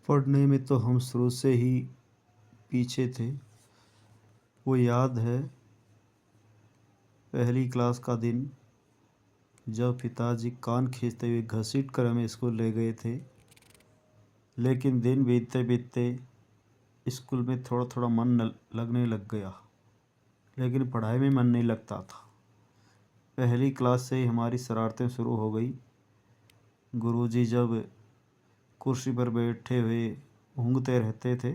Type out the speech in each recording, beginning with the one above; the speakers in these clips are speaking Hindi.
पढ़ने में तो हम शुरू से ही पीछे थे। वो याद है पहली क्लास का दिन, जब पिताजी कान खींचते हुए घसीट कर हमें स्कूल ले गए थे। लेकिन दिन बीतते बीतते स्कूल में थोड़ा थोड़ा मन लगने लग गया, लेकिन पढ़ाई में मन नहीं लगता था। पहली क्लास से ही हमारी शरारतें शुरू हो गई। गुरुजी जब कुर्सी पर बैठे हुए ऊँघते रहते थे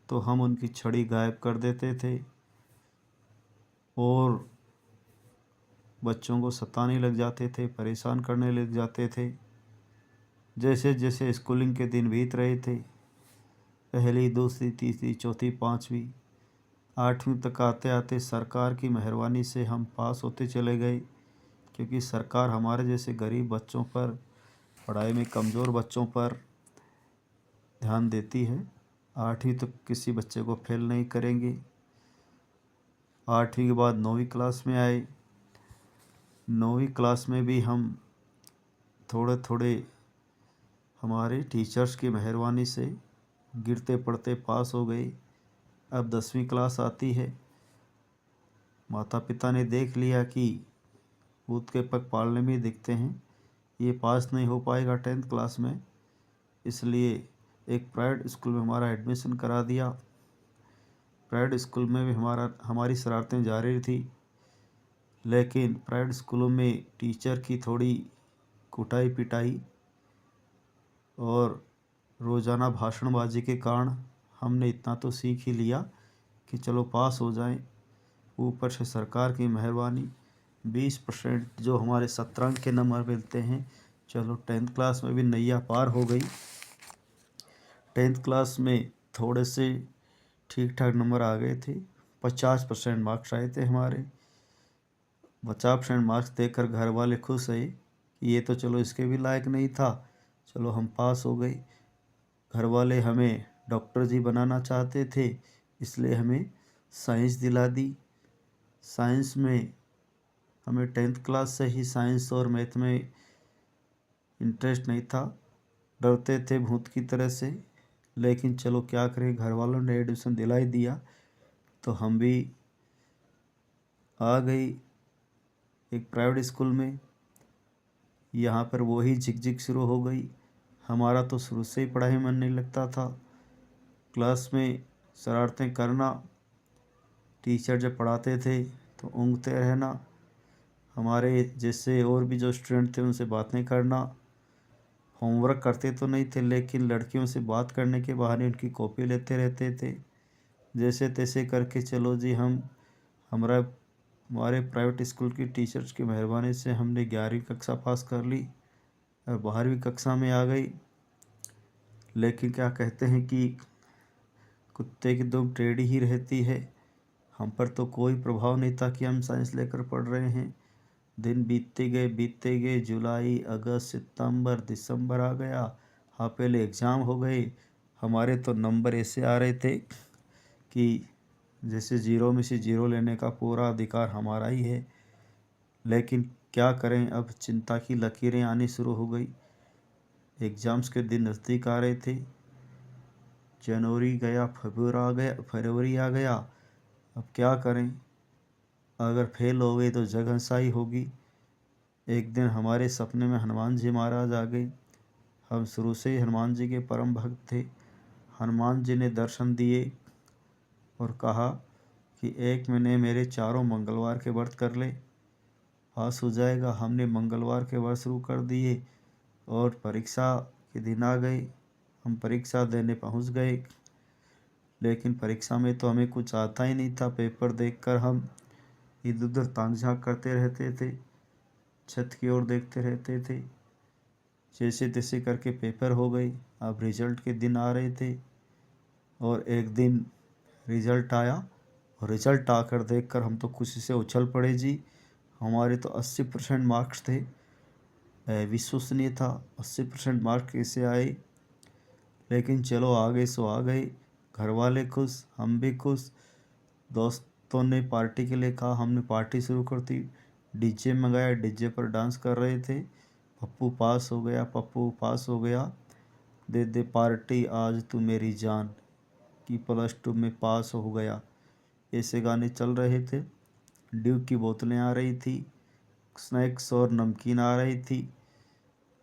तो हम उनकी छड़ी गायब कर देते थे और बच्चों को सताने लग जाते थे, परेशान करने लग जाते थे। जैसे जैसे स्कूलिंग के दिन बीत रहे थे, पहली, दूसरी, तीसरी, चौथी, पाँचवीं, आठवीं तक आते आते सरकार की मेहरबानी से हम पास होते चले गए, क्योंकि सरकार हमारे जैसे गरीब बच्चों पर, पढ़ाई में कमज़ोर बच्चों पर ध्यान देती है। आठवीं तक किसी बच्चे को फेल नहीं करेंगे। आठवीं के बाद 9वीं क्लास में आए। 9वीं क्लास में भी हम थोड़े थोड़े हमारे टीचर्स की मेहरबानी से गिरते पड़ते पास हो गए। अब 10वीं क्लास आती है। माता पिता ने देख लिया कि भूत के पग पालने में दिखते हैं, ये पास नहीं हो पाएगा 10th क्लास में, इसलिए एक प्राइवेट स्कूल में हमारा एडमिशन करा दिया। प्राइवेट स्कूल में भी हमारी शरारतें जारी थी, लेकिन प्राइवेट स्कूलों में टीचर की थोड़ी कुटाई पिटाई और रोज़ाना भाषणबाजी के कारण हमने इतना तो सीख ही लिया कि चलो पास हो जाएं। ऊपर से सरकार की मेहरबानी, 20% जो हमारे 17 अंक के नंबर मिलते हैं, चलो 10th क्लास में भी नैया पार हो गई। 10th क्लास में थोड़े से ठीक ठाक नंबर आ गए थे। 50% मार्क्स आए थे हमारे। 50% मार्क्स देकर घर वाले खुश है कि ये तो चलो इसके भी लायक नहीं था, चलो हम पास हो गए। घर वाले हमें डॉक्टर जी बनाना चाहते थे, इसलिए हमें साइंस दिला दी। साइंस में हमें 10th क्लास से ही साइंस और मैथ में इंटरेस्ट नहीं था, डरते थे भूत की तरह से, लेकिन चलो क्या करें, घर वालों ने एडमिशन दिला ही दिया तो हम भी आ गई एक प्राइवेट स्कूल में। यहाँ पर वही झिकझिक शुरू हो गई। हमारा तो शुरू से ही पढ़ाई में मन नहीं लगता था। क्लास में शरारतें करना, टीचर जब पढ़ाते थे तो ऊँघते रहना, हमारे जैसे और भी जो स्टूडेंट थे उनसे बातें करना। होमवर्क करते तो नहीं थे, लेकिन लड़कियों से बात करने के बहाने उनकी कॉपी लेते रहते थे। जैसे तैसे करके चलो जी हमारे प्राइवेट स्कूल की टीचर्स की मेहरबानी से हमने 11वीं कक्षा पास कर ली और 12वीं कक्षा में आ गई। लेकिन क्या कहते हैं कि कुत्ते की दुम टेढ़ी ही रहती है। हम पर तो कोई प्रभाव नहीं था कि हम साइंस लेकर पढ़ रहे हैं। दिन बीतते गए, जुलाई, अगस्त, सितंबर, दिसंबर आ गया। हाँ, पहले एग्ज़ाम हो गए। हमारे तो नंबर ऐसे आ रहे थे कि जैसे 0 में से 0 लेने का पूरा अधिकार हमारा ही है। लेकिन क्या करें, अब चिंता की लकीरें आनी शुरू हो गई। एग्ज़ाम्स के दिन नज़दीक आ रहे थे। जनवरी गया, फरवरी आ गया। अब क्या करें, अगर फेल हो गए तो जगहंसाई होगी। एक दिन हमारे सपने में हनुमान जी महाराज आ गए। हम शुरू से ही हनुमान जी के परम भक्त थे। हनुमान जी ने दर्शन दिए और कहा कि 1 महीने मेरे 4 मंगलवार के व्रत कर ले, पास हो जाएगा। हमने मंगलवार के व्रत शुरू कर दिए और परीक्षा के दिन आ गए। हम परीक्षा देने पहुंच गए, लेकिन परीक्षा में तो हमें कुछ आता ही नहीं था। पेपर देखकर हम इधर उधर ताक झाँक करते रहते थे, छत की ओर देखते रहते थे। जैसे तैसे करके पेपर हो गए। अब रिजल्ट के दिन आ रहे थे और एक दिन रिजल्ट आया और रिजल्ट आकर देखकर हम तो खुशी से उछल पड़े जी। हमारे तो 80% मार्क्स थे। विश्वसनीय था, 80% मार्क्स कैसे आए। लेकिन चलो आ गए सो आ गए। घर वाले खुश, हम भी खुश। दोस्तों ने पार्टी के लिए कहा, हमने पार्टी शुरू कर दी। डीजे मंगाया, डीजे पर डांस कर रहे थे। पप्पू पास हो गया, पप्पू पास हो गया। दे दे पार्टी आज तू मेरी जान, कि +2 में पास हो गया। ऐसे गाने चल रहे थे। ड्यू की बोतलें आ रही थी, स्नैक्स और नमकीन आ रही थी।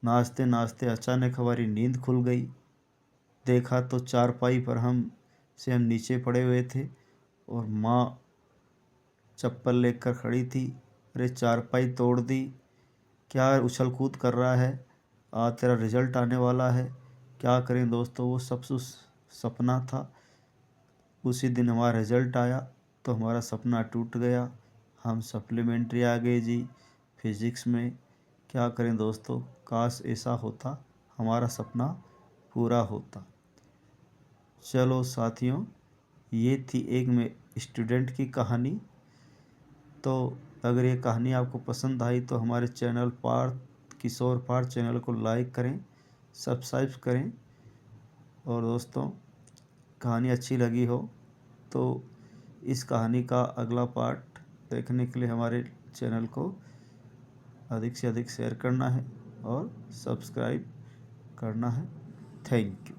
नाचते नाचते अचानक हमारी नींद खुल गई। देखा तो चारपाई पर हम नीचे पड़े हुए थे और माँ चप्पल लेकर खड़ी थी। अरे चारपाई तोड़ दी, क्या उछल कूद कर रहा है, आज तेरा रिजल्ट आने वाला है। क्या करें दोस्तों, वो सब सपना था। उसी दिन हमारा रिजल्ट आया तो हमारा सपना टूट गया। हम सप्लीमेंट्री आ गए जी फिज़िक्स में। क्या करें दोस्तों, काश ऐसा होता, हमारा सपना पूरा होता। चलो साथियों, ये थी एक में स्टूडेंट की कहानी। तो अगर ये कहानी आपको पसंद आई तो हमारे चैनल किशोर पार्थ चैनल को लाइक करें, सब्सक्राइब करें। और दोस्तों, कहानी अच्छी लगी हो तो इस कहानी का अगला पार्ट देखने के लिए हमारे चैनल को अधिक से अधिक शेयर करना है और सब्सक्राइब करना है। Thank you.